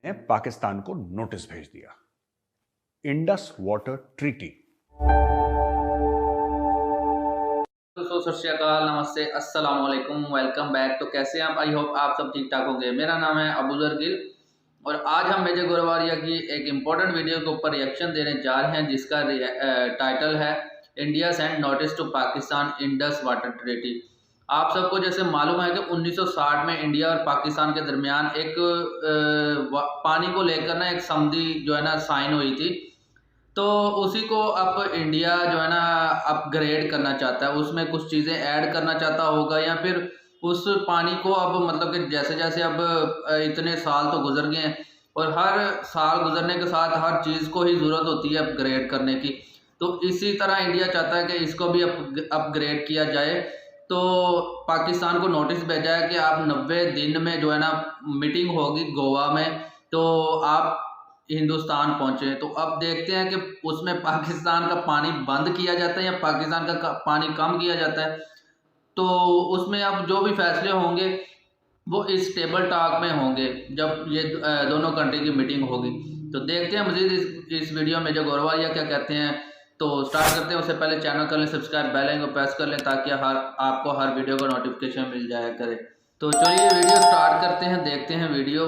ने पाकिस्तान को नोटिस भेज दिया। Indus water treaty. दोस्तों सत श्री अकाल, नमस्ते, अस्सलाम वालेकुम, वेलकम बैक। तो कैसे हैं आप? आई होप आप सब ठीक ठाक होंगे। मेरा नाम है अबूजर गिल और आज हम मेजर गोरवारिया की एक इम्पोर्टेंट वीडियो के ऊपर रिएक्शन देने जा रहे हैं जिसका टाइटल है India send notice to Pakistan Indus water treaty. आप सबको जैसे मालूम है कि 1960 में इंडिया और पाकिस्तान के दरमियान एक पानी को लेकर ना एक संधि जो है ना साइन हुई थी। तो उसी को अब इंडिया जो है ना अपग्रेड करना चाहता है, उसमें कुछ चीज़ें ऐड करना चाहता होगा या फिर उस पानी को अब मतलब कि जैसे जैसे अब इतने साल तो गुजर गए हैं और हर साल गुजरने के साथ हर चीज़ को ही ज़रूरत होती है अपग्रेड करने की। तो इसी तरह इंडिया चाहता है कि इसको भी अपग्रेड किया जाए। तो पाकिस्तान को नोटिस भेजा है कि आप 90 दिन में जो है ना मीटिंग होगी गोवा में, तो आप हिंदुस्तान पहुंचे। तो अब देखते हैं कि उसमें पाकिस्तान का पानी बंद किया जाता है या पाकिस्तान का पानी कम किया जाता है। तो उसमें अब जो भी फैसले होंगे वो इस टेबल टॉक में होंगे जब ये दोनों कंट्री की मीटिंग होगी। तो देखते हैं मजीद इस वीडियो में जो गोरवारिया क्या कहते हैं। तो स्टार्ट करते हैं। उससे पहले चैनल कर लें सब्सक्राइब, बेल आइकन को प्रेस कर लें ताकि आपको हर वीडियो का नोटिफिकेशन मिल जाया करे। तो चलिए वीडियो स्टार्ट करते हैं, देखते हैं वीडियो।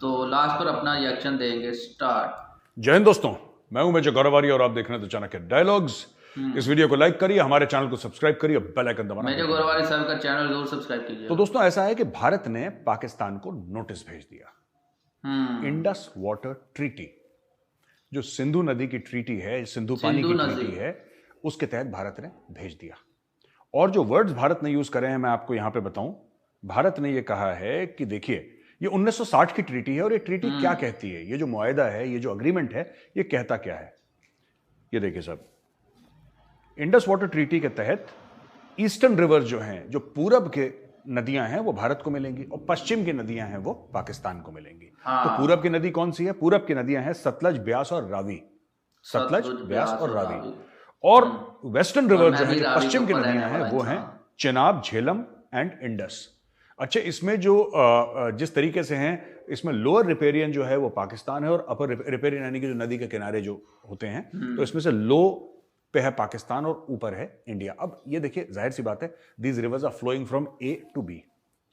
तो लास्ट पर अपना रिएक्शन देंगे। स्टार्ट। जय हिंद दोस्तों, मैं हूं मेजर गोरवारिया और आप देख रहे हैं तो चाणक्य डायलॉग्स। इस वीडियो को लाइक करिए, हमारे चैनल को सब्सक्राइब करिए, बेल आइकन दबाना। मेजर गोरवारिया साहब का चैनल जरूर सब्सक्राइब कीजिए। तो दोस्तों ऐसा है कि भारत ने पाकिस्तान को नोटिस भेज दिया। इंडस वाटर ट्रीटी, जो सिंधु नदी की ट्रीटी है, सिंधु पानी की ट्रीटी है, उसके तहत भारत ने भेज दिया। और जो वर्ड्स भारत ने यूज करे हैं मैं आपको यहां पे बताऊं। भारत ने यह कहा है कि देखिए ये 1960 की ट्रीटी है और ये ट्रीटी क्या कहती है, ये जो मुआहदा है, ये जो अग्रीमेंट है, ये कहता क्या है। ये देखिए साहब, इंडस वाटर ट्रीटी के तहत ईस्टर्न रिवर जो हैं, जो पूरब के नदियां हैं वो भारत को मिलेंगी और पश्चिम की नदियां हैं वो पाकिस्तान को मिलेंगी। तो पूरब की नदी कौन सी है? पूरब की नदियां हैं सतलज, ब्यास और रावी। सतलज, ब्यास और रावी। और वेस्टर्न रिवर जो है, पश्चिम की नदियां हैं वो हैं चेनाब, झेलम एंड इंडस। अच्छा, इसमें जो जिस तरीके से हैं, इसमें लोअर रिपेरियन जो है वो पाकिस्तान है और अपर रिपेरियन यानी कि जो नदी के किनारे जो होते हैं, तो इसमें से लो पे है पाकिस्तान और ऊपर है इंडिया। अब ये देखिए, जाहिर सी बात है, these rivers are flowing from A to B,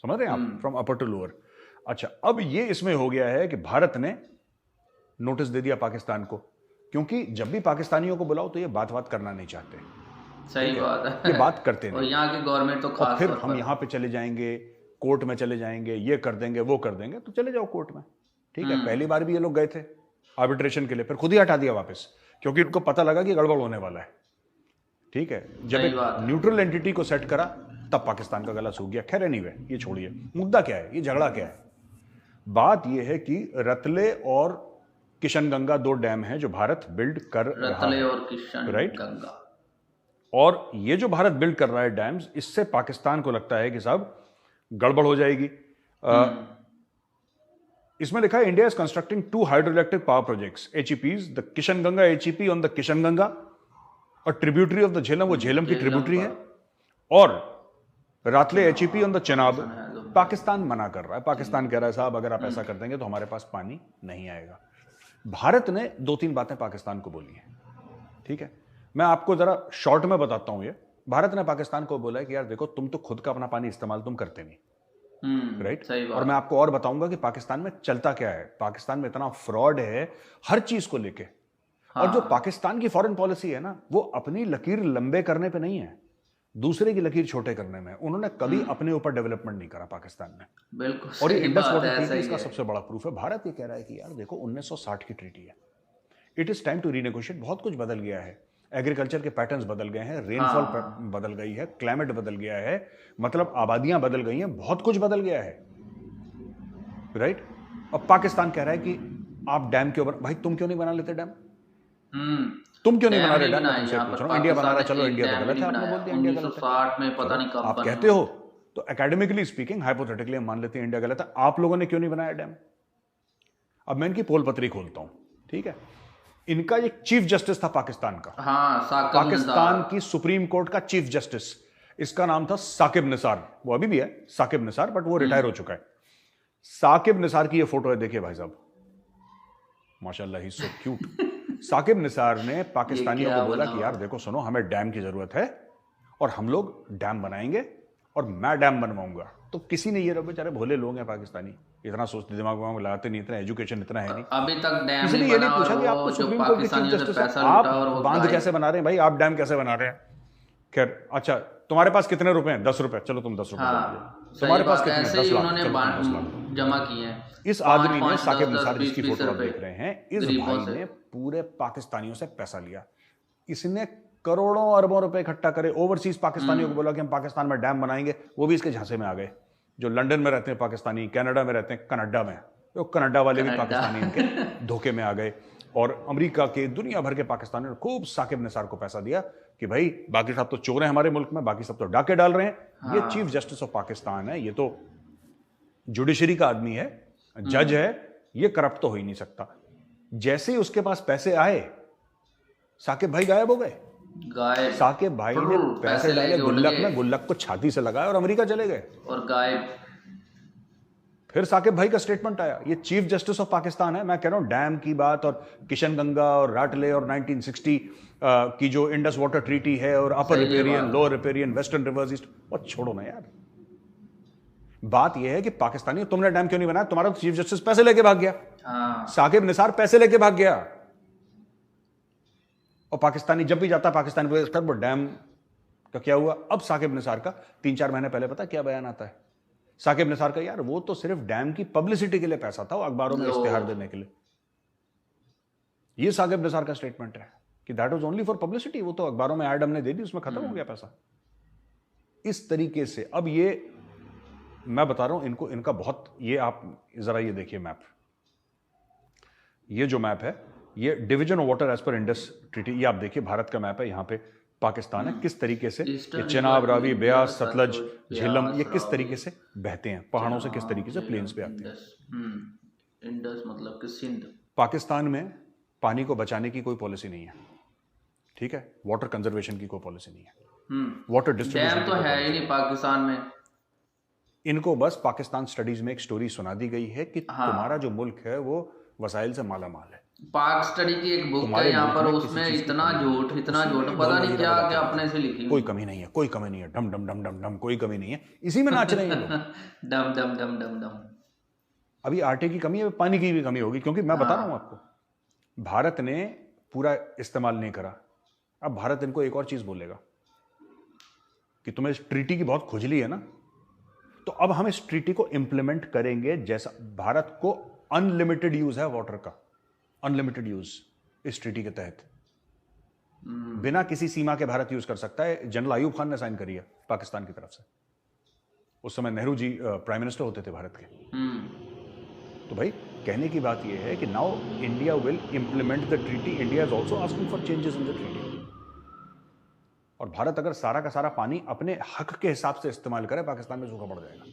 समझ रहे हैं आप, फ्रॉम अपर टू लोअर। अच्छा, अब ये इसमें हो गया है कि भारत ने नोटिस दे दिया पाकिस्तान को, क्योंकि जब भी पाकिस्तानियों को बुलाओ तो ये बात करना नहीं चाहते। सही बात है, ये बात करते नहीं। और यहाँ की गवर्नमेंट तो खास, फिर हम यहाँ पे चले जाएंगे, कोर्ट में चले जाएंगे, ये कर देंगे, वो कर देंगे। तो चले जाओ कोर्ट में, ठीक है। पहली बार भी ये लोग गए थे आर्बिट्रेशन के लिए, फिर खुद ही हटा दिया वापस, क्योंकि उनको पता लगा कि गड़बड़ होने वाला है, ठीक है। जब एक न्यूट्रल एंटिटी को सेट करा तब पाकिस्तान का गला सूख गया। खैर एनीवे, ये छोड़िए, मुद्दा क्या है, ये झगड़ा क्या है। बात ये है कि रतले और किशनगंगा दो डैम हैं जो भारत बिल्ड कर रहा है, रतले और किशनगंगा, राइट। और ये जो भारत बिल्ड कर रहा है डैम्स, इससे पाकिस्तान को लगता है कि साहब गड़बड़ हो जाएगी। इसमें लिखा है India is constructing 2 hydroelectric power projects, HEPs, the Kishanganga HEP on the Kishanganga और ट्रिब्यूटरी ऑफ द झेलम, वो झेलम की ट्रिब्यूटरी है, और रातले HEP on the Chenab. Pakistan मना कर रहा है, पाकिस्तान कह रहा है साहब अगर आप ऐसा कर देंगे तो हमारे पास पानी नहीं आएगा। भारत ने 2-3 बातें पाकिस्तान को बोली हैं, ठीक है। मैं आपको जरा शॉर्ट में बताता हूं। ये भारत ने पाकिस्तान को बोला है कि यार देखो, तुम तो खुद का अपना पानी इस्तेमाल तुम करते नहीं, राइट। और मैं आपको और बताऊंगा कि पाकिस्तान में चलता क्या है। पाकिस्तान में इतना फ्रॉड है हर चीज को लेके। और जो पाकिस्तान की फॉरेन पॉलिसी है ना, वो अपनी लकीर लंबे करने पे नहीं है, दूसरे की लकीर छोटे करने में। उन्होंने कभी अपने ऊपर डेवलपमेंट नहीं करा पाकिस्तान ने, बिल्कुल। और ये इंडस वाटर ट्रीटी इसका सबसे बड़ा प्रूफ है। भारत ये कह रहा है कि यार देखो, 1960 की ट्रीटी है, it is time to renegotiate. बहुत कुछ बदल गया है, एग्रीकल्चर के पैटर्न्स बदल गए हैं, रेनफॉल बदल गई है, क्लाइमेट बदल गया है, मतलब आबादियां बदल गई हैं, बहुत कुछ बदल गया है, राइट। अब पाकिस्तान कह रहा है कि आप डैम क्यों भाई तुम क्यों नहीं बना लेते डैम? तुम क्यों नहीं बना रहे डैम? तुमसे पूछ रहा हूं। इंडिया बना रहा है, चलो इंडिया तो गलत है, आपने बोल दिया इंडिया गलत है। 1960 में पता नहीं कब आप कहते हो, तो एकेडमिकली स्पीकिंग, हाइपोथेटिकली हम मान लेते हैं इंडिया गलत है। आप लोगों ने क्यों नहीं बनाया डैम? अब मैं इनकी पोल पत्री खोलता हूं, ठीक है। इनका एक चीफ जस्टिस था पाकिस्तान का, पाकिस्तान की सुप्रीम कोर्ट का चीफ जस्टिस, इसका नाम था साकिब निसार। वो अभी भी है साकिब निसार, बट वो रिटायर हो चुका है। साकिब निसार की ये फोटो है, देखिए भाई साहब, माशाल्लाह ही सो क्यूट। साकिब निसार ने पाकिस्तानियों को बोला कि यार देखो सुनो, हमें डैम की जरूरत है और हम लोग डैम बनाएंगे और मैं डैम बनवाऊंगा। तो किसी ने, ये बेचारे भोले लोग हैं पाकिस्तानी, इतना सोचते दिमाग में लगाते नहीं, इतना एजुकेशन इतना है नहीं, अभी तक डैम किसी ने ये नहीं पूछा कि आप तो सुप्रीम कोर्ट के चीफ जस्टिस, आप बांध कैसे बना रहे हैं भाई, आप डैम कैसे बना रहे हैं। खैर अच्छा, तुम्हारे पास कितने रुपए हैं? 10 रुपए, चलो तुम 10 रुपए तुम्हारे पास कितने? 10 लाख जमा किए हैं। इस आदमी ने, साकिब निसार जिसकी फोटो आप देख रहे हैं, इस भाई ने पूरे पाकिस्तानियों से पैसा लिया। इसने करोड़ों अरबों रुपए इकट्ठा करे, ओवरसीज पाकिस्तानियों को बोला कि हम पाकिस्तान में डैम बनाएंगे, वो भी इसके झांसे में आ गए। जो लंदन में रहते हैं पाकिस्तानी, कनाडा में रहते हैं, कनाडा में, तो कनाडा वाले भी पाकिस्तानी इनके धोखे में आ गए। और अमेरिका के, दुनिया भर के पाकिस्तानियों ने खूब साकिब निसार को पैसा दिया कि भाई बाकी सब तो चोर हैं हमारे मुल्क में, बाकी सब तो डाके डाल रहे हैं। ये चीफ जस्टिस ऑफ पाकिस्तान है, ये तो जुडिशरी का आदमी है, जज है, ये करप्ट तो हो ही नहीं सकता। जैसे ही उसके पास पैसे आए, साकिब भाई गायब हो गए। साकिब भाई ने पैसे डाले गुल्लक में, गुल्लक को छाती से लगाया और अमेरिका चले गए और गायब। फिर साकिब भाई का स्टेटमेंट आया, ये चीफ जस्टिस ऑफ पाकिस्तान है। मैं कह रहा हूं डैम की बात और किशन गंगा और राटले और 1960 की जो इंडस वाटर ट्रीटी है और upper riparian, lower riparian, western rivers east, और छोड़ो ना यार। बात यह है कि पाकिस्तानी, तुमने डैम क्यों नहीं बनाया? तुम्हारा तो चीफ जस्टिस पैसे लेके भाग गया। साकिब निसार पैसे लेके भाग गया। और पाकिस्तानी जब भी जाता पाकिस्तान वो डैम का क्या हुआ? अब साकिब निसार का 3-4 महीने पहले पता क्या बयान आता है साकिब निसार का? यार वो तो सिर्फ डैम की पब्लिसिटी के लिए पैसा था, वो अखबारों में इश्तिहार देने के लिए। ये साकिब निसार का स्टेटमेंट है कि that was only for publicity, वो तो अखबारों में ऐड हमने दे दी, उसमें खत्म हो गया पैसा। इस तरीके से अब ये मैं बता रहा हूं इनको, इनका बहुत, ये आप जरा ये देखिए मैप, ये जो मैप है ये division of water as per Indus treaty, ये आप देखिए भारत का मैप है। यहाँ पे पाकिस्तान है, किस तरीके से ये चेनाब, रावी, ब्यास, सतलज, झेलम, ये किस तरीके से बहते हैं पहाड़ों से, किस तरीके से प्लेन्स पे आते हैं। इंडस मतलब कि सिंध। पाकिस्तान में पानी को बचाने की कोई पॉलिसी नहीं है, ठीक है, वाटर कंजर्वेशन की कोई पॉलिसी नहीं है, वाटर डिस्ट्रीब्यूशन डैम तो है ही नहीं पाकिस्तान में। इनको बस पाकिस्तान स्टडीज में एक स्टोरी सुना दी गई है कि तुम्हारा जो मुल्क है वो वसाइल से माला माल है। पाक स्टडी की एक बुक है यहाँ पर, उसमें इतना झूठ पता नहीं क्या क्या अपने से लिखी। कोई कमी नहीं है, कोई कमी नहीं है, डम डम डम डम डम, कोई कमी नहीं है, इसी में नाच रहे हैं लोग। डम डम डम डम डम। अभी आटे की कमी है, पानी की भी कमी होगी, क्योंकि मैं बता रहा हूं आपको, भारत ने पूरा इस्तेमाल नहीं करा। अब भारत इनको एक और चीज बोलेगा कि तुम्हें इस ट्रीटी की बहुत खुजली है ना, तो अब हम इस ट्रीटी को इंप्लीमेंट करेंगे। जैसा भारत को अनलिमिटेड यूज है वाटर का, अनलिमिटेड यूज इस ट्रीटी के तहत, बिना किसी सीमा के भारत यूज कर सकता है। जनरल अयूब खान ने साइन करी है पाकिस्तान की तरफ से, उस समय नेहरू जी प्राइम मिनिस्टर होते थे भारत के। तो भाई कहने की बात यह है कि now India will implement the treaty, India is also asking for changes in the treaty. और भारत अगर सारा का सारा पानी अपने हक के हिसाब से इस्तेमाल करे, पाकिस्तान में सूखा पड़ जाएगा।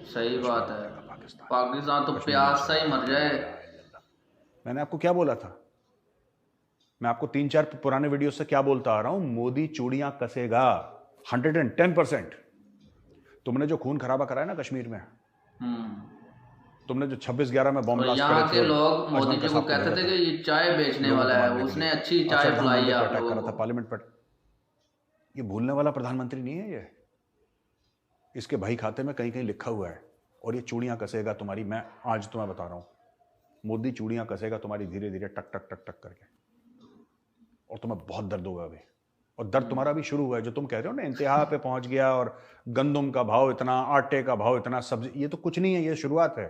सही बात है, पाकिस्तान तो प्यास से ही मर जाए। मैंने आपको क्या बोला था? मैं आपको 3-4 पुराने वीडियो से क्या बोलता आ रहा हूं? मोदी चूड़ियां कसेगा 110%। तुमने जो खून खराबा कराया ना कश्मीर में, तुमने जो 26/11 में बॉम्ब ब्लास्ट करे थे, यहाँ के लोग मोदी जी को कहते थे कि ये चाय बेचने वाला है, उसने अच्छी चाय पिलाई आप लोगों को। था पार्लियामेंट पर। ये भूलने वाला प्रधानमंत्री नहीं है ये, इसके भाई खाते में कहीं कहीं लिखा हुआ है। और ये चूड़ियां कसेगा तुम्हारी, मैं आज तुम्हें बता रहा हूं, मोदी चूड़ियां कसेगा तुम्हारी धीरे धीरे टक टक टक टक करके, और तुम्हें बहुत दर्द होगा अभी। और दर्द तुम्हारा अभी शुरू हुआ है, जो तुम कह रहे हो ना इंतहा पे पहुंच गया और गंदम का भाव इतना, आटे का भाव इतना, सब्जी, ये तो कुछ नहीं है, ये शुरुआत है,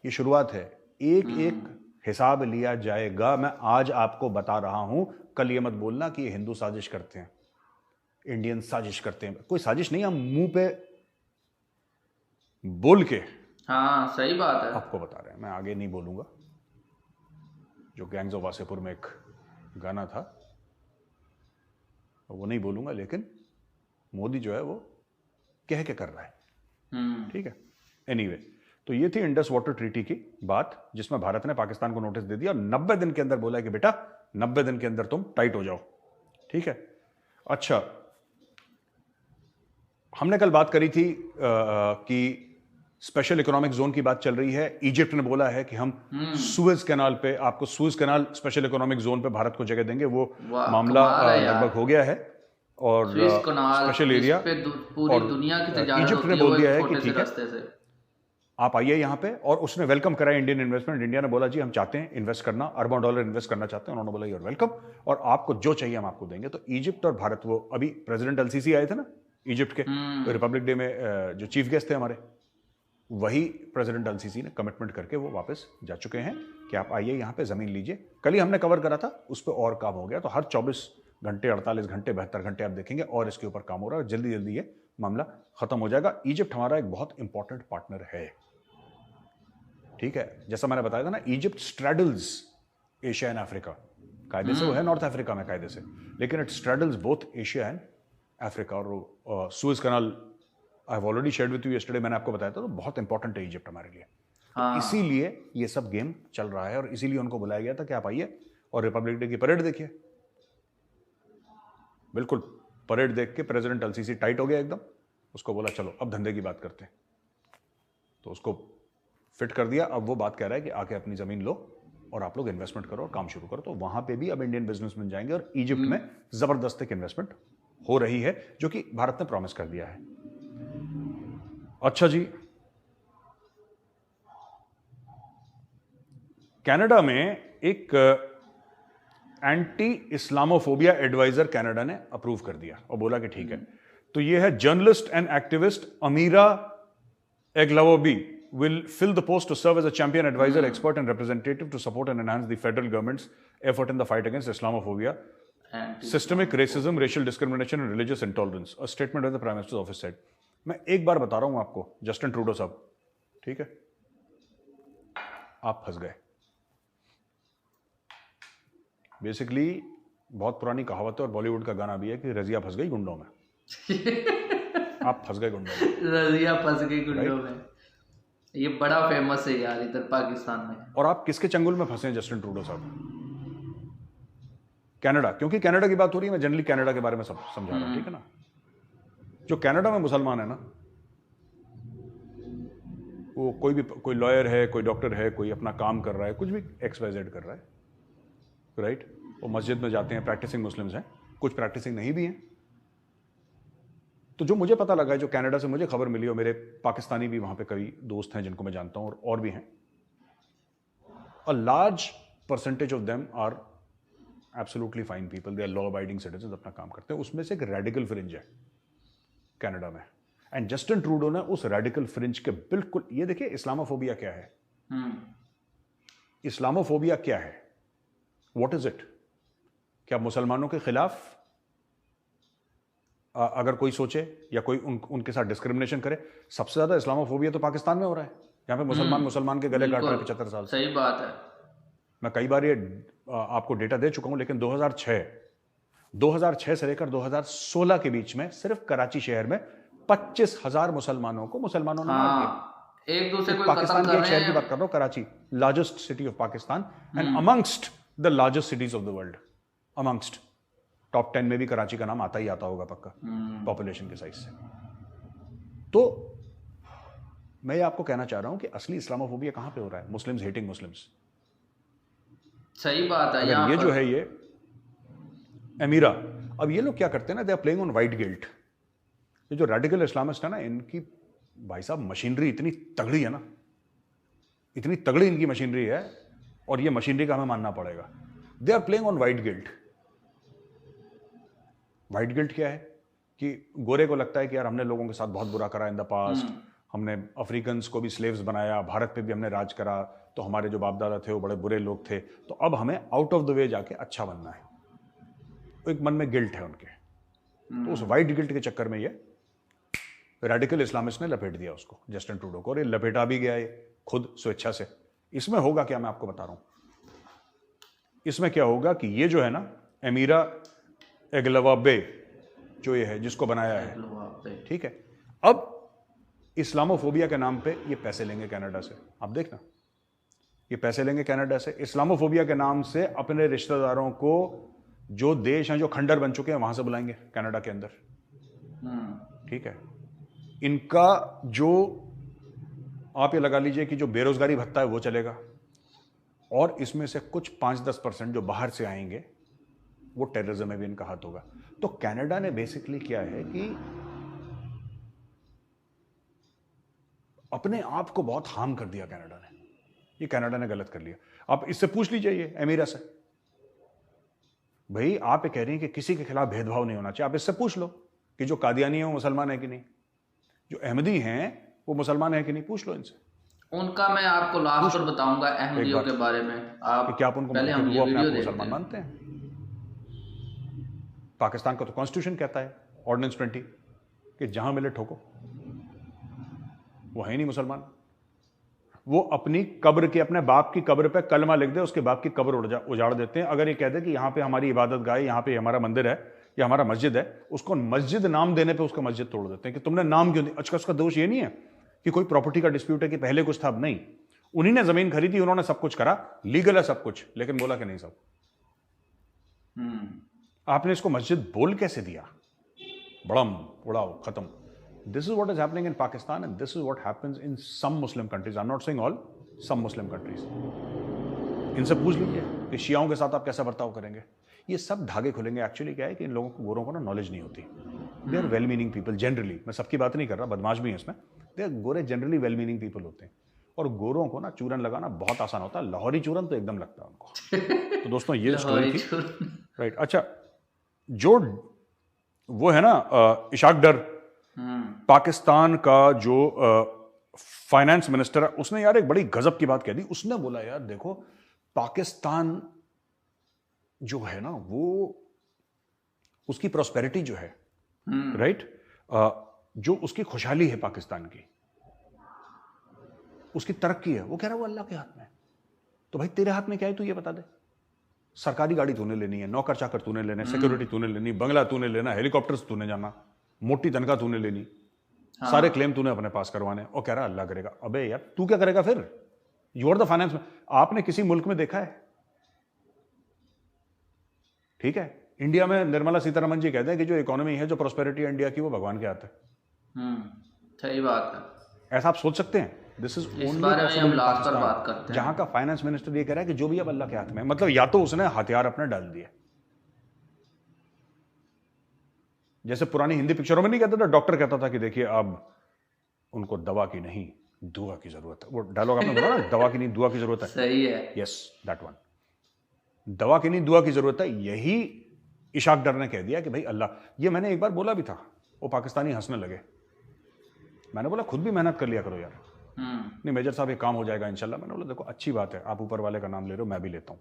ये शुरुआत है। एक एक हिसाब लिया जाएगा। मैं आज आपको बता रहा हूं, कल ये मत बोलना कि ये हिंदू साजिश करते हैं, इंडियन साजिश करते हैं। कोई साजिश नहीं, हम मुंह पे बोल के, हाँ सही बात है, आपको बता रहे हैं। मैं आगे नहीं बोलूंगा, जो गैंग्स ऑफ वासेपुर में एक गाना था वो नहीं बोलूंगा, लेकिन मोदी जो है वो कह के कर रहा है, ठीक है। एनीवे, तो ये थी इंडस वाटर ट्रीटी की बात, जिसमें भारत ने पाकिस्तान को नोटिस दे दिया और 90 दिन के अंदर बोला कि बेटा 90 दिन के अंदर तुम टाइट हो जाओ, ठीक है। अच्छा, हमने कल बात करी थी कि स्पेशल इकोनॉमिक जोन की बात चल रही है। इजिप्ट ने बोला है कि हम सुएज कैनाल पे, आपको Suez canal special economic zone पे भारत को जगह देंगे। वो मामला लगभग हो गया है और स्पेशल एरिया पूरी दुनिया की तिजारत इजिप्ट ने बोल दिया है कि ठीक है आप आइए यहाँ पे, और उसने वेलकम करा इंडियन इन्वेस्टमेंट। इंडिया ने बोला जी हम चाहते हैं इन्वेस्ट करना, अरबों डॉलर इन्वेस्ट करना चाहते हैं। उन्होंने बोला यूर वेलकम, और आपको जो चाहिए हम आपको देंगे। तो इजिप्ट और भारत, वो अभी प्रेसिडेंट एलसीसी आए थे ना इजिप्ट के, तो रिपब्लिक डे में जो चीफ गेस्ट थे हमारे, वही प्रेसिडेंट एलसीसी ने कमिटमेंट करके वो वापस जा चुके हैं कि आप आइए यहाँ पे जमीन लीजिए। कल ही हमने कवर करा था, उस पर और काम हो गया। तो हर 24 घंटे, 48 घंटे, 72 घंटे आप देखेंगे और इसके ऊपर काम हो रहा है। जल्दी जल्दी ये मामला खत्म हो जाएगा। इजिप्ट हमारा एक बहुत इंपॉर्टेंट पार्टनर है, ठीक है। जैसा मैंने बताया था ना, Egypt straddles Asia and Africa. कायदे से वो है नॉर्थ अफ्रीका में कायदे से, लेकिन it straddles both Asia and Africa. और Suez canal I have already shared with you yesterday, मैंने आपको बताया था, तो बहुत इंपॉर्टेंट है इजिप्ट हमारे लिए। तो इसीलिए ये सब गेम चल रहा है और इसीलिए उनको बुलाया गया था कि आप आइए और रिपब्लिक डे की परेड देखिए। बिल्कुल परेड देख के प्रेसिडेंट एलसीसी टाइट हो गया एकदम। उसको बोला चलो अब धंधे की बात करते हैं, तो उसको फिट कर दिया। अब वो बात कह रहा है कि आके अपनी जमीन लो और आप लोग इन्वेस्टमेंट करो और काम शुरू करो। तो वहां पे भी अब इंडियन बिजनेसमैन जाएंगे और इजिप्ट में जबरदस्त एक इन्वेस्टमेंट हो रही है, जो कि भारत ने प्रॉमिस कर दिया है। अच्छा जी, कनाडा में एक एंटी इस्लामोफोबिया एडवाइजर कनाडा ने अप्रूव कर दिया और बोला कि ठीक है। तो ये है जर्नलिस्ट एंड एक्टिविस्ट अमीरा एग्लावोबी will fill the post to serve as a champion advisor, expert and representative to support and enhance the federal government's effort in the fight against Islamophobia, systemic racism, racial discrimination and religious intolerance. A statement of the Prime Minister's office said. मैं एक बार बता रहा हूं आपको, Justin Trudeau साहब, ठीक है, आप फंस गए। बेसिकली बहुत पुरानी कहावत है और बॉलीवुड का गाना भी है कि रजिया फंस गई गुंडों में। आप फंस गए गुंडों में, रजिया फंस गई गुंडों में। ये बड़ा फेमस है यार इधर पाकिस्तान में। और आप किसके चंगुल में फंसे हैं जस्टिन ट्रूडो साहब? कनाडा, क्योंकि कनाडा की बात हो रही है, मैं जनरली कनाडा के बारे में सब समझा रहा हूं, ठीक है ना। जो कनाडा में मुसलमान है ना, वो कोई लॉयर है, कोई डॉक्टर है, कोई अपना काम कर रहा है, कुछ भी XYZ कर रहा है, राइट। वो मस्जिद में जाते हैं, प्रैक्टिसिंग मुस्लिम्स हैं, कुछ प्रैक्टिसिंग नहीं भी हैं। तो जो मुझे पता लगा है, जो कनाडा से मुझे खबर मिली, और मेरे पाकिस्तानी भी वहां पे कई दोस्त हैं जिनको मैं जानता हूं और भी हैं, a large percentage of them are absolutely fine people, they are law abiding citizen, अपना काम करते हैं। उसमें से एक रेडिकल फ्रिंज है कनाडा में, एंड जस्टिन ट्रूडो ने उस रेडिकल फ्रिंज के बिल्कुल, ये देखिए इस्लामोफोबिया क्या है, इस्लामोफोबिया क्या है, व्हाट इज इट। क्या मुसलमानों के खिलाफ अगर कोई सोचे या कोई उनके साथ डिस्क्रिमिनेशन करे? सबसे ज्यादा इस्लामोफोबिया तो पाकिस्तान में हो रहा है, यहाँ पे मुसलमान के गले काट रहे हैं 75 साल। सही बात है। मैं कई बार ये आपको डेटा दे चुका हूं, लेकिन 2006 से लेकर 2016 के बीच में सिर्फ कराची शहर में 25,000 मुसलमानों को मुसलमानों ने मार दिया। एक दूसरे को पाकिस्तान के एक शहर की बात कर रहा हूं, Karachi, largest city of Pakistan and amongst the largest cities of the world. Amongst top 10 में भी कराची का नाम आता ही आता होगा पक्का, पॉपुलेशन के साइज से। तो मैं ये आपको कहना चाह रहा हूं कि असली इस्लामोफोबिया कहां पे हो रहा है? Muslims hating Muslims. सही बात है। अगर ये जो है ये अमीरा, अब ये लोग क्या करते हैं ना, they are playing on white guilt. ये जो रेडिकल इस्लामिस्ट है ना, इनकी भाई साहब मशीनरी इतनी तगड़ी है ना, इतनी तगड़ी इनकी मशीनरी है, और ये मशीनरी का हमें मानना पड़ेगा। They are playing on white guilt. White guilt क्या है कि गोरे को लगता है कि यार हमने लोगों के साथ बहुत बुरा करा इन द पास्ट, हमने अफ्रीकन्स को भी स्लेव्स बनाया, भारत पे भी हमने राज करा, तो हमारे जो बाप दादा थे वो बड़े बुरे लोग थे, तो अब हमें आउट ऑफ द वे जाके अच्छा बनना है। तो एक मन में गिल्ट है उनके, तो उस वाइट गिल्ट के चक्कर में ये रेडिकल इस्लामिस्ट ने लपेट दिया उसको, जस्टिन ट्रूडो को, और ये लपेटा भी गया ये खुद स्वेच्छा से। इसमें होगा क्या, मैं आपको बता रहा हूं। इसमें क्या होगा कि ये जो है ना अमीरा एग्लावाबे, जो ये है जिसको बनाया है, ठीक है, अब इस्लामोफोबिया के नाम पे ये पैसे लेंगे कनाडा से। आप देखना, ये पैसे लेंगे कनाडा से इस्लामोफोबिया के नाम से, अपने रिश्तेदारों को जो देश हैं जो खंडर बन चुके हैं वहां से बुलाएंगे कनाडा के अंदर, ठीक है। इनका जो आप ये लगा लीजिए कि जो बेरोजगारी भत्ता है वो चलेगा, और इसमें से कुछ 5-10% जो बाहर से आएंगे वो टेररिज्म में भी इनका हाथ होगा। तो कनाडा ने बेसिकली क्या है कि अपने आप को बहुत हार्म कर दिया कनाडा ने। ये कनाडा ने गलत कर लिया। आप इससे पूछ लीजिए ये अमीरा से, भाई आप ये कह रही हैं कि किसी के खिलाफ भेदभाव नहीं होना चाहिए, आप इससे पूछ लो कि जो कादियानी है वो मुसलमान है कि नहीं, जो अहमदी हैं वो मुसलमान है कि नहीं, पूछ लो इनसे। उनका मैं आपको लास्ट पर बताऊंगा अहमदियों के बारे में। आप क्या आप उनको पहले हम वो अपने आप को देखते मुसलमान हैं। मानते हैं? पाकिस्तान का तो कॉन्स्टिट्यूशन कहता है, ऑर्डिनेंस 20, कि जहां मिले ठोको। वो है ही नहीं मुसलमान। वो अपनी कब्र की, अपने बाप की कब्र पे कलमा लिख दे, उसके बाप की कब्र उजाड़ देते हैं। अगर ये कहते कि यहां पे हमारी इबादत गाह है, यहां पे हमारा मंदिर है या हमारा मस्जिद है, उसको मस्जिद नाम देने पे उसका मस्जिद तोड़ देते हैं कि तुमने नाम क्यों दिया। अच्छा, उसका दोष ये नहीं है कि कोई प्रॉपर्टी का डिस्प्यूट है कि पहले कुछ था, अब नहीं। उन्हीं ने जमीन खरीदी, उन्होंने सब कुछ करा, लीगल है सब कुछ, लेकिन बोला कि नहीं सब। आपने इसको मस्जिद बोल कैसे दिया? बड़म उड़ाओ खत्म। This is what is happening in Pakistan, and this is what happens in some Muslim countries. I'm not saying all, some Muslim countries. इनसे पूछ लीजिए कि शियाओं के साथ आप कैसा बर्ताव करेंगे। ये सब धागे खुलेंगे। एक्चुअली क्या है कि इन लोगों को, गोरों को ना नॉलेज नहीं होती। They are well meaning people generally, मैं सबकी बात नहीं कर रहा, बदमाश भी हैं इसमें। गोरे जनरली वेल मीनिंग पीपल होते हैं, और गोरों को ना चूरन लगाना बहुत आसान होता है। लाहौरी चूरन तो एकदम लगता है उनको। तो दोस्तों ये स्टोरी थी, राइट। अच्छा, जो वो है ना इशाक डर, पाकिस्तान का जो फाइनेंस मिनिस्टर है, उसने यार एक बड़ी गजब की बात कह दी। उसने बोला यार देखो, पाकिस्तान जो है ना, वो उसकी प्रॉस्पेरिटी जो है, राइट, जो उसकी खुशहाली है पाकिस्तान की, उसकी तरक्की है, वो कह रहा है वो अल्लाह के हाथ में है। तो भाई तेरे हाथ में क्या है, तू ये बता दे। सरकारी गाड़ी तूने लेनी है, नौकर चाकर तूने लेने, सिक्योरिटी तूने लेनी, बंगला तूने लेना, हेलीकॉप्टर्स तूने जाना, मोटी तनख्वाह तूने लेनी, सारे क्लेम तूने अपने पास करवाने, और कह रहा अल्लाह करेगा। अबे यार तू क्या करेगा फिर? यू आर द फाइनेंस में। आपने किसी मुल्क में देखा है? ठीक है, इंडिया में निर्मला सीतारमन जी कहते हैं कि जो इकोनॉमी है, जो प्रोस्पेरिटी है इंडिया की, वो भगवान के हाथ है। सही बात है। ऐसा आप सोच सकते हैं? दिस इज ओनली हम लास्ट पर बात करते हैं, जहां का फाइनेंस मिनिस्टर ये कह रहा है कि जो भी अब अल्लाह के हाथ में है। मतलब या तो उसने हथियार अपने डाल दिए, जैसे पुरानी हिंदी पिक्चरों में नहीं कहता था, डॉक्टर कहता था कि देखिए अब उनको दवा की नहीं दुआ की जरूरत है। वो डायलॉग आपने बोला ना, दवा की नहीं दुआ की जरूरत है। सही है, यस दैट वन। दवा की नहीं दुआ की जरूरत है, यही इशाक डर ने कह दिया कि भाई अल्लाह। ये मैंने एक बार बोला भी था, वो पाकिस्तानी हंसने लगे। मैंने बोला खुद भी मेहनत कर लिया करो यार। नहीं मेजर साहब ये काम हो जाएगा इंशाल्लाह। मैंने बोला देखो अच्छी बात है, आप ऊपर वाले का नाम ले रहे हो, मैं भी लेता हूं,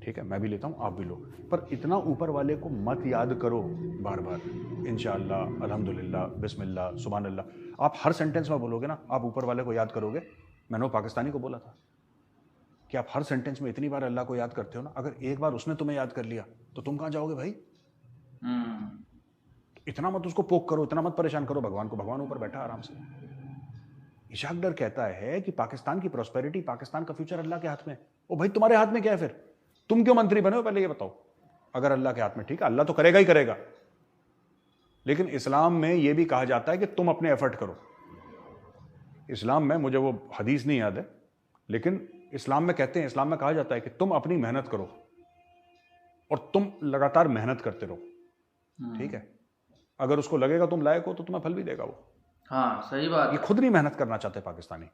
ठीक है, मैं भी लेता हूं, आप भी लो, पर इतना ऊपर वाले को मत याद करो बार बार, इंशाअल्लाह, अल्हम्दुलिल्लाह, बिस्मिल्लाह, सुभान अल्लाह। आप हर सेंटेंस में बोलोगे ना, आप ऊपर वाले को याद करोगे। मैंने वो पाकिस्तानी को बोला था कि आप हर सेंटेंस में इतनी बार अल्लाह को याद करते हो ना, अगर एक बार उसने तुम्हें याद कर लिया तो तुम कहां जाओगे भाई? इतना मत उसको पोक करो, इतना मत परेशान करो भगवान को। भगवान ऊपर बैठा आराम से। इशाक डर कहता है कि पाकिस्तान की प्रॉस्पेरिटी, पाकिस्तान का फ्यूचर अल्लाह के हाथ में। ओ भाई तुम्हारे हाथ में क्या है फिर? तुम क्यों मंत्री बने हो पहले ये बताओ। अगर अल्लाह के हाथ में, ठीक है, अल्लाह तो करेगा ही करेगा, लेकिन इस्लाम में यह भी कहा जाता है कि तुम अपने एफर्ट करो। इस्लाम में, मुझे वो हदीस नहीं याद है, लेकिन इस्लाम में कहते हैं, इस्लाम में कहा जाता है कि तुम अपनी मेहनत करो और तुम लगातार मेहनत करते रहो, ठीक है। अगर उसको लगेगा तुम लायक हो तो तुम्हें फल भी देगा वो। हाँ सही बात। ये खुद नहीं मेहनत करना चाहते पाकिस्तानी,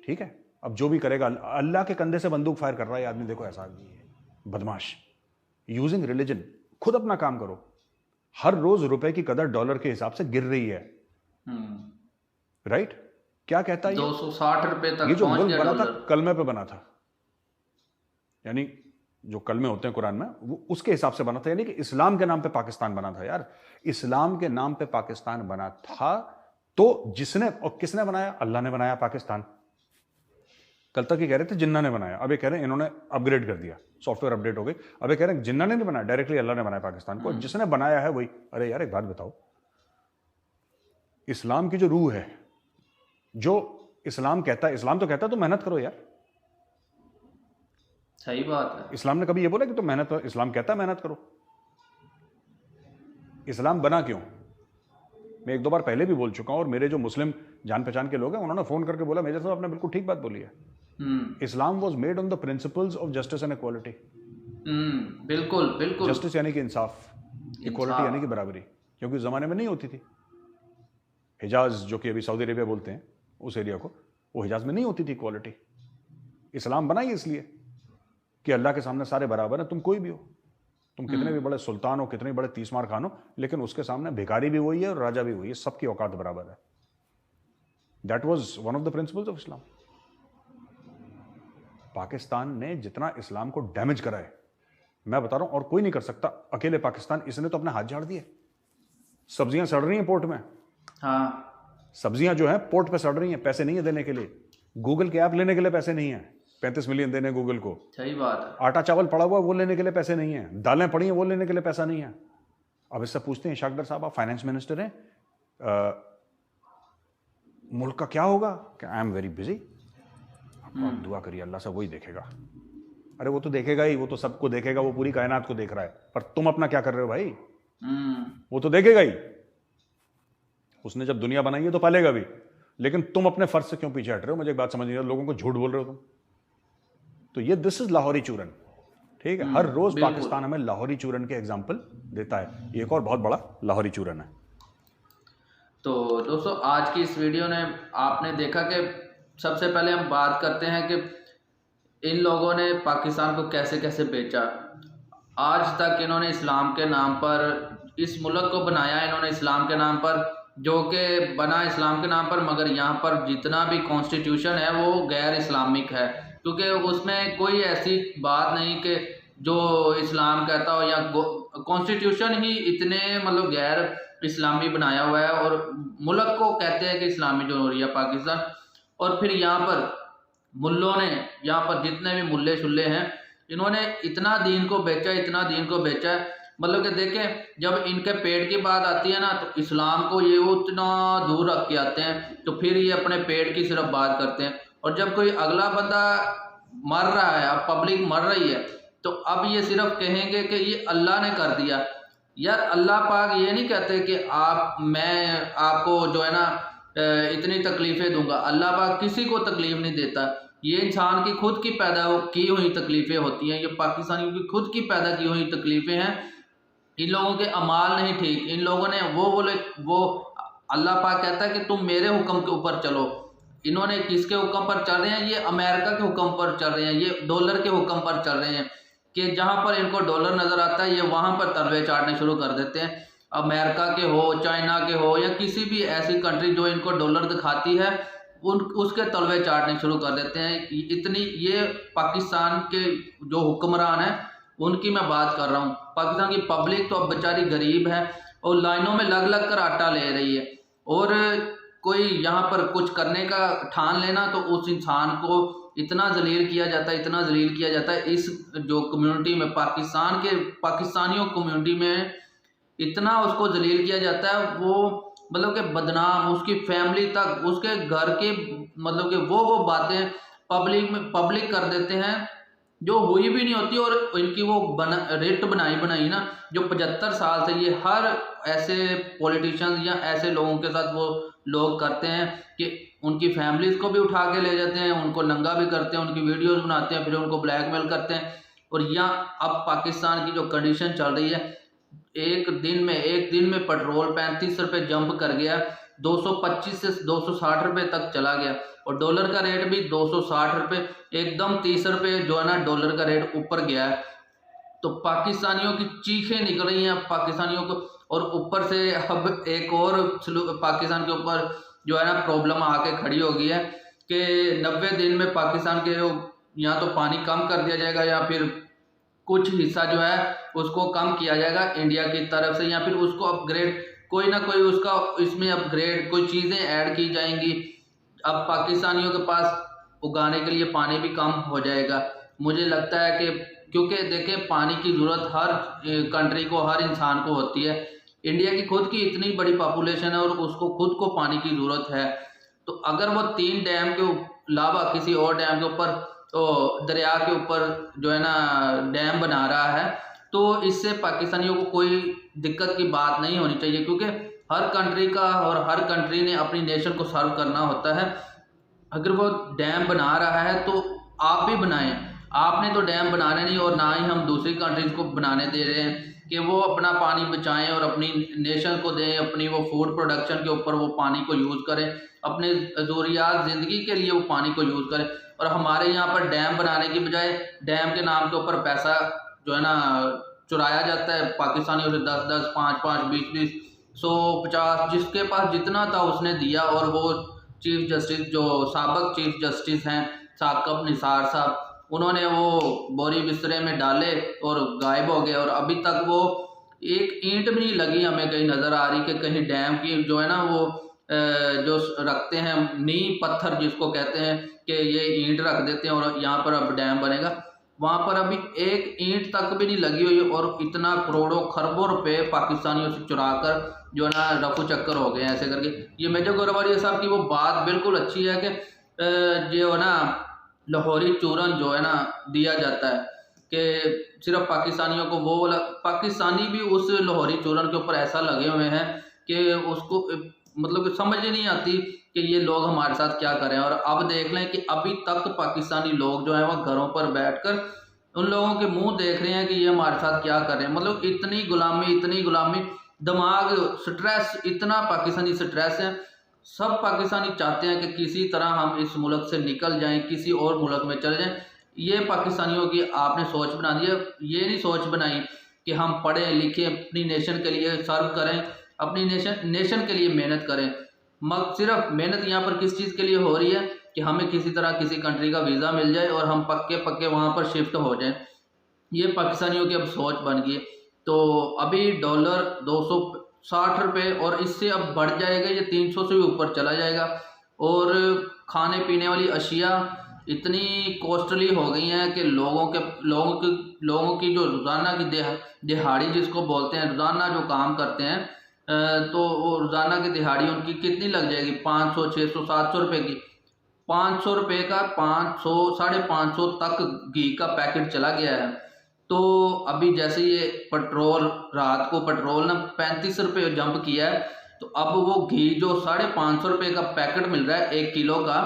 ठीक है। अब जो भी करेगा, अल्लाह के कंधे से बंदूक फायर कर रहा है आदमी, देखो ऐसा आदमी है बदमाश। यूजिंग रिलीजन, खुद अपना काम करो। हर रोज रुपए की कदर डॉलर के हिसाब से गिर रही है, राइट। क्या कहता है 260 रुपए तक ये जो मुल्क बना था कलमे पे बना था, यानी जो कलमे होते हैं कुरान में, वो उसके हिसाब से बना था, यानी कि इस्लाम के नाम पे पाकिस्तान बना था यार। इस्लाम के नाम पे पाकिस्तान बना था, तो जिसने और किसने बनाया? अल्लाह ने बनाया पाकिस्तान। कल तक ये कह रहे थे जिन्ना ने बनाया, अब ये कह रहे हैं इन्होंने अपग्रेड कर दिया, सॉफ्टवेयर अपडेट हो गई। अब ये कह रहे हैं जिन्ना ने नहीं बनाया, डायरेक्टली अल्लाह ने बनाया पाकिस्तान को। जिसने बनाया है वही। अरे यार एक बात बताओ, इस्लाम की जो रूह है, जो इस्लाम कहता है, इस्लाम तो कहता है तुम मेहनत करो यार। सही बात है। इस्लाम ने कभी ये बोला कि तुम मेहनत करो? इस्लाम कहता है मेहनत करो। इस्लाम बना क्यों? मैं 1-2 बार पहले भी बोल चुका हूं, और मेरे जो मुस्लिम जान पहचान के लोग हैं उन्होंने फोन करके बोला मेजर साहब आपने बिल्कुल ठीक बात बोली है। Islam was made on the principles of justice and equality. बिल्कुल बिल्कुल। जस्टिस यानी कि इंसाफ, इक्वालिटी यानी कि बराबरी, क्योंकि उस जमाने में नहीं होती थी। हिजाज जो कि अभी सऊदी अरेबिया बोलते हैं उस एरिया को, वो हिजाज में नहीं होती थी इक्वालिटी। इस्लाम बना ही इसलिए कि अल्लाह के सामने सारे बराबर हैं, तुम कोई भी हो, तुम कितने भी बड़े सुल्तान हो, कितने भी बड़े 30 मार खान हो, लेकिन उसके सामने भिखारी भी वही है और राजा भी वही है, सबकी औकात बराबर है। That was one of the principles of Islam. Pakistan ने जितना इस्लाम को डैमेज करा है, मैं बता रहा हूं, और कोई नहीं कर सकता, अकेले पाकिस्तान। इसने तो अपने हाथ झाड़ दिए। सब्जियां सड़ रही हैं पोर्ट में, हाँ, सब्जियां जो हैं पोर्ट पे सड़ रही हैं, पैसे नहीं है देने के लिए। गूगल के ऐप लेने के लिए पैसे नहीं है, 35 मिलियन देने गूगल को। सही बात है। आटा चावल पड़ा हुआ वो लेने के लिए पैसे नहीं है, दालें पड़ी हैं वो लेने के लिए पैसा नहीं है। अब इससे पूछते हैं शाकदर साहब आप फाइनेंस मिनिस्टर हैं, मुल्क का क्या होगा? I am very busy. आप दुआ करिए अल्लाह से, वही देखेगा। अरे वो तो देखेगा ही, वो तो सबको देखेगा, वो पूरी कायनात को देख रहा है, पर तुम अपना क्या कर रहे हो भाई? वो तो देखेगा ही। उसने जब दुनिया बनाई है तो पालेगा भी, लेकिन तुम अपने फर्ज से क्यों पीछे हट रहे हो? मुझे एक बात समझ नहीं आ रही, लोगों को झूठ बोल रहे हो तुम। तो ये दिस इज लाहौरी चूरन, ठीक है। हर रोज पाकिस्तान हमें लाहौरी चूरन के एग्जाम्पल देता है। एक और बहुत बड़ा लाहौरी चूरन है। तो दोस्तों आज की इस वीडियो ने आपने देखा कि सबसे पहले हम बात करते हैं कि इन लोगों ने पाकिस्तान को कैसे कैसे बेचा। आज तक इन्होंने इस्लाम के नाम पर इस मुल्क को बनाया, इन्होंने इस्लाम के नाम पर, जो कि बना इस्लाम के नाम पर, मगर यहाँ पर जितना भी कॉन्स्टिट्यूशन है वो गैर इस्लामिक है, क्योंकि उसमें कोई ऐसी बात नहीं कि जो इस्लाम कहता हो, या कॉन्स्टिट्यूशन ही इतने मतलब गैर इस्लामी बनाया हुआ है, और मुल्क को कहते हैं कि इस्लामी जमहूरिया पाकिस्तान। और फिर यहाँ पर मुल्लों ने, यहाँ पर जितने भी मुल्ले शुल्ले हैं, इन्होंने इतना दीन को बेचा, इतना दीन को बेचा है, मतलब कि देखें जब इनके पेट की बात आती है ना, तो इस्लाम को ये उतना दूर रख के आते हैं, तो फिर ये अपने पेट की सिर्फ बात करते हैं। और जब कोई अगला बंदा मर रहा है, अब पब्लिक मर रही है, तो अब ये सिर्फ कहेंगे कि ये अल्लाह ने कर दिया। यार अल्लाह पाक ये नहीं कहते कि मैं आपको जो है ना इतनी तकलीफ़ें दूंगा। अल्लाह पाक किसी को तकलीफ़ नहीं देता, ये इंसान की खुद की पैदा की हुई तकलीफ़ें होती हैं, ये पाकिस्तानियों की खुद की पैदा की हुई तकलीफ़ें हैं। इन लोगों के अमाल नहीं ठीक, इन लोगों ने वो अल्लाह पाक कहता है कि तुम मेरे हुक्म के ऊपर चलो। इन्होंने किसके हुक्म पर चल रहे हैं? ये अमेरिका के हुक्म पर चल रहे हैं, ये डॉलर के हुक्म पर चल रहे हैं, कि जहाँ पर इनको डॉलर नज़र आता है ये वहाँ पर तलवे चाटने शुरू कर देते हैं। अमेरिका के हो, चाइना के हो, या किसी भी ऐसी कंट्री जो इनको डॉलर दिखाती है, उसके तलवे चाटने शुरू कर देते हैं। इतनी ये पाकिस्तान के जो हुक्मरान हैं उनकी मैं बात कर रहा हूँ। पाकिस्तान की पब्लिक तो अब बेचारी गरीब है और लाइनों में लग लग कर आटा ले रही है, और कोई यहाँ पर कुछ करने का ठान लेना तो उस इंसान को इतना जलील किया जाता है, इतना जलील किया जाता है। इस जो कम्युनिटी में, पाकिस्तानियों कम्युनिटी में इतना उसको जलील किया जाता है, वो मतलब कि बदनाम, उसकी फैमिली तक, उसके घर के, मतलब कि वो बातें पब्लिक कर देते हैं जो हुई भी नहीं होती। और इनकी वो रेट बनाई ना, जो 75 साल से ये हर ऐसे पॉलिटिशियंस या ऐसे लोगों के साथ वो लोग करते हैं कि उनकी फैमिलीज को भी उठा के ले जाते हैं, उनको नंगा भी करते हैं, उनकी वीडियोस बनाते हैं, फिर उनको ब्लैकमेल करते हैं। और यहाँ अब पाकिस्तान की जो कंडीशन चल रही है, एक दिन में पेट्रोल 35 रुपये जंप कर गया, 225 से 260 रुपये तक चला गया, और डॉलर का रेट भी 260 रुपये, एकदम 30 रुपये जो है ना डॉलर का रेट ऊपर गया है। तो पाकिस्तानियों की चीखें निकल रही हैं पाकिस्तानियों को, और ऊपर से अब एक और पाकिस्तान के ऊपर जो है ना प्रॉब्लम आके खड़ी हो गई है कि 90 दिन में पाकिस्तान के या तो पानी कम कर दिया जाएगा, या फिर कुछ हिस्सा जो है उसको कम किया जाएगा इंडिया की तरफ से, या फिर उसको अपग्रेड, कोई ना कोई उसका इसमें अपग्रेड, कोई चीज़ें ऐड की जाएंगी। अब पाकिस्तानियों के पास उगाने के लिए पानी भी कम हो जाएगा। मुझे लगता है कि क्योंकि देखें पानी की ज़रूरत हर कंट्री को, हर इंसान को होती है। इंडिया की खुद की इतनी बड़ी पॉपुलेशन है और उसको खुद को पानी की ज़रूरत है। तो अगर वो 3 डैम के अलावा किसी और डैम के ऊपर, तो दरिया के ऊपर जो है ना डैम बना रहा है, तो इससे पाकिस्तानियों को कोई दिक्कत की बात नहीं होनी चाहिए, क्योंकि हर कंट्री का और हर कंट्री ने अपनी नेशन को सर्व करना होता है। अगर वो डैम बना रहा है तो आप भी बनाएं। आपने तो डैम बनाने नहीं और ना ही हम दूसरी कंट्रीज को बनाने दे रहे हैं कि वो अपना पानी बचाएं और अपनी नेशन को दें, अपनी वो फूड प्रोडक्शन के ऊपर वो पानी को यूज़ करें, अपने ज़रूरियात ज़िंदगी के लिए वो पानी को यूज़ करें। और हमारे यहाँ पर डैम बनाने की बजाय डैम के नाम के ऊपर पैसा जो है ना चुराया जाता है पाकिस्तानियों से, 10-10, 5-5, 20-20, 100-50, जिसके पास जितना था उसने दिया। और वो चीफ जस्टिस जो साबिक चीफ जस्टिस हैं साकिब निसार साहब, उन्होंने वो बोरी बिस्तरे में डाले और गायब हो गए। और अभी तक वो एक ईंट भी नहीं लगी हमें कहीं नज़र आ रही कि कहीं डैम की जो है ना वो जो रखते हैं नींव पत्थर जिसको कहते हैं कि ये ईंट रख देते हैं और यहाँ पर अब डैम बनेगा, वहाँ पर अभी एक ईंट तक भी नहीं लगी हुई। और इतना करोड़ों खरबों रुपए पाकिस्तानियों से चुरा कर जो है ना रफू चक्कर हो गए ऐसे करके। ये मेजर गौरवारिया साहब की वो बात बिल्कुल अच्छी है कि जो है ना लाहौरी चूरन जो है ना दिया जाता है कि सिर्फ पाकिस्तानियों को, वो पाकिस्तानी भी उस लाहौरी चूरन के ऊपर ऐसा लगे हुए हैं कि उसको मतलब समझ ही नहीं आती कि ये लोग हमारे साथ क्या करें। और अब देख लें कि अभी तक पाकिस्तानी लोग जो है वो घरों पर बैठकर उन लोगों के मुंह देख रहे हैं कि ये हमारे साथ क्या कर रहे हैं। मतलब इतनी गुलामी, दिमाग स्ट्रेस, इतना पाकिस्तानी स्ट्रेस है। सब पाकिस्तानी चाहते हैं कि किसी तरह हम इस मुल्क से निकल जाएं, किसी और मुल्क में चले जाएं। ये पाकिस्तानियों की आपने सोच बना दी है। ये नहीं सोच बनाई कि हम पढ़ें लिखें, अपनी नेशन के लिए सर्व करें, अपनी नेशन के लिए मेहनत करें। मगर सिर्फ मेहनत यहाँ पर किस चीज़ के लिए हो रही है कि हमें किसी तरह किसी कंट्री का वीज़ा मिल जाए और हम पक्के वहाँ पर शिफ्ट हो जाएं। ये पाकिस्तानियों की अब सोच बन गई है। तो अभी डॉलर 260 रुपये और इससे अब बढ़ जाएगा, ये 300 से भी ऊपर चला जाएगा। और खाने पीने वाली अशिया इतनी कॉस्टली हो गई हैं कि लोगों की जो रोज़ाना की दिहाड़ी जिसको बोलते हैं, रोज़ाना जो काम करते हैं, तो वो रोज़ाना की दिहाड़ी उनकी कितनी लग जाएगी, 500, 600, 700 रुपये की। 500 रुपये का 500, 550 तक घी का पैकेट चला गया है। तो अभी जैसे ये पेट्रोल, रात को पेट्रोल ना 35 रुपये जंप किया है, तो अब वो घी जो 550 रुपये का पैकेट मिल रहा है 1 किलो का,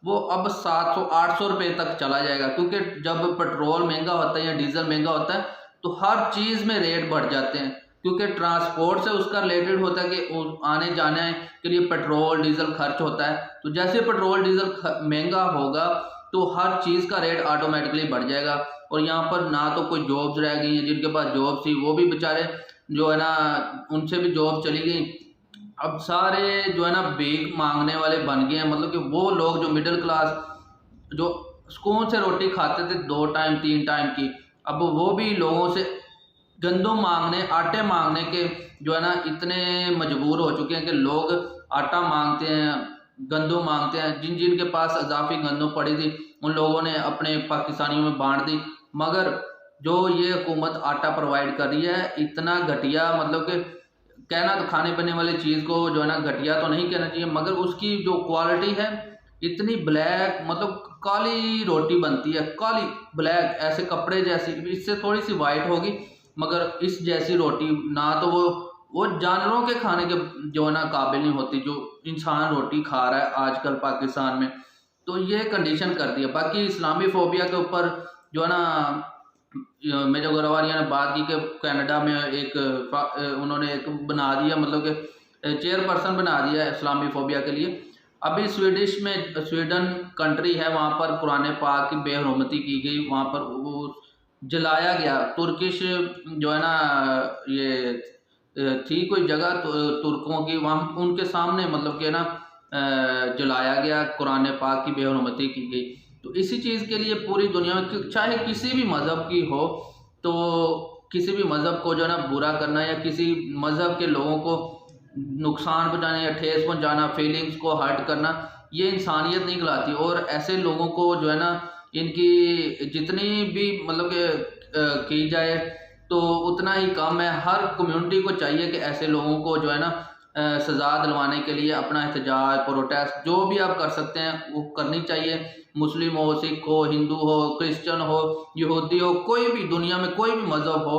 वो अब 700-800 रुपये तक चला जाएगा। क्योंकि जब पेट्रोल महंगा होता है या डीजल महंगा होता है तो हर चीज़ में रेट बढ़ जाते हैं, क्योंकि ट्रांसपोर्ट से उसका रिलेटेड होता है कि आने जाने के लिए पेट्रोल डीजल खर्च होता है। तो जैसे पेट्रोल डीजल महंगा होगा तो हर चीज़ का रेट ऑटोमेटिकली बढ़ जाएगा। और यहाँ पर ना तो कोई जॉब्स रह गई हैं, जिनके पास जॉब थी वो भी बेचारे जो है ना उनसे भी जॉब चली गई। अब सारे जो है ना भीख मांगने वाले बन गए हैं। मतलब कि वो लोग जो मिडिल क्लास, जो सुकून से रोटी खाते थे 2 टाइम 3 टाइम की, अब वो भी लोगों से गंदम मांगने, आटे मांगने के जो है ना इतने मजबूर हो चुके हैं कि लोग आटा मांगते हैं, गंदम मांगते हैं। जिनके पास इजाफी गंदम पड़ी थी उन लोगों ने अपने पाकिस्तानियों में बांट दी। मगर जो ये हुकूमत आटा प्रोवाइड कर रही है इतना घटिया, मतलब कि कहना तो खाने पीने वाली चीज़ को जो है ना घटिया तो नहीं कहना चाहिए, मगर उसकी जो क्वालिटी है इतनी ब्लैक, मतलब काली रोटी बनती है, काली ब्लैक ऐसे कपड़े जैसी, इससे थोड़ी सी वाइट होगी मगर इस जैसी रोटी ना तो वो जानवरों के खाने के जो है ना काबिल नहीं होती जो इंसान रोटी खा रहा है आजकल पाकिस्तान में। तो ये कंडीशन कर दी है। बाकी इस्लामी फोबिया के ऊपर जो है ना मेजर गौरवारिया ने बात की कि कनाडा में उन्होंने एक बना दिया, मतलब कि चेयरपर्सन बना दिया इस्लामी फोबिया के लिए। अभी स्वीडन कंट्री है, वहाँ पर कुरान पाक की बेहरमती की गई, वहाँ पर वो जलाया गया। तुर्किश जो है ना ये थी कोई जगह तुर्कों की, वहाँ उनके सामने मतलब कि ना जलाया गया, कुरान पाक की बेहरमती की गई। तो इसी चीज़ के लिए पूरी दुनिया में चाहे किसी भी मज़हब की हो, तो किसी भी मज़हब को जो है ना बुरा करना या किसी मज़हब के लोगों को नुकसान पहुँचाना या ठेस पहुँचाना, फीलिंग्स को हर्ट करना, ये इंसानियत नहीं कहलाती। और ऐसे लोगों को जो है ना इनकी जितनी भी मतलब कि की जाए तो उतना ही कम है। हर कम्युनिटी को चाहिए कि ऐसे लोगों को जो है ना सज़ा दिलवाने के लिए अपना एहतजाज, प्रोटेस्ट जो भी आप कर सकते हैं वो करनी चाहिए। मुस्लिम हो, सिख हो, हिंदू हो, क्रिश्चियन हो, यहूदी हो, कोई भी दुनिया में कोई भी मज़हब हो,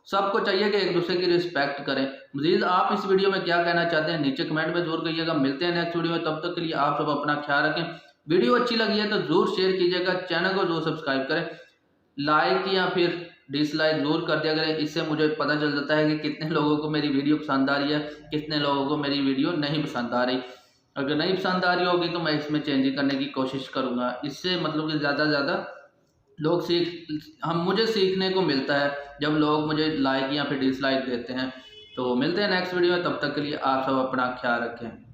सबको चाहिए कि एक दूसरे की रिस्पेक्ट करें। मज़ीद आप इस वीडियो में क्या कहना चाहते हैं नीचे कमेंट में ज़रूर कहिएगा। मिलते हैं नेक्स्ट वीडियो में, तब तक के लिए आप सब अपना ख्याल रखें। वीडियो अच्छी लगी है तो ज़रूर शेयर कीजिएगा, चैनल को ज़रूर सब्सक्राइब करें, लाइक या फिर डिसलाइक ज़रूर कर दिया करें। इससे मुझे पता चल जाता है कि कितने लोगों को मेरी वीडियो पसंद आ रही है, कितने लोगों को मेरी वीडियो नहीं पसंद आ रही। अगर नहीं पसंद आ रही होगी तो मैं इसमें चेंजिंग करने की कोशिश करूँगा। इससे मतलब कि ज़्यादा से ज़्यादा लोग मुझे सीखने को मिलता है जब लोग मुझे लाइक या फिर डिसलाइक देते हैं। तो मिलते हैं नेक्स्ट वीडियो में, तब तक के लिए आप सब अपना ख्याल रखें।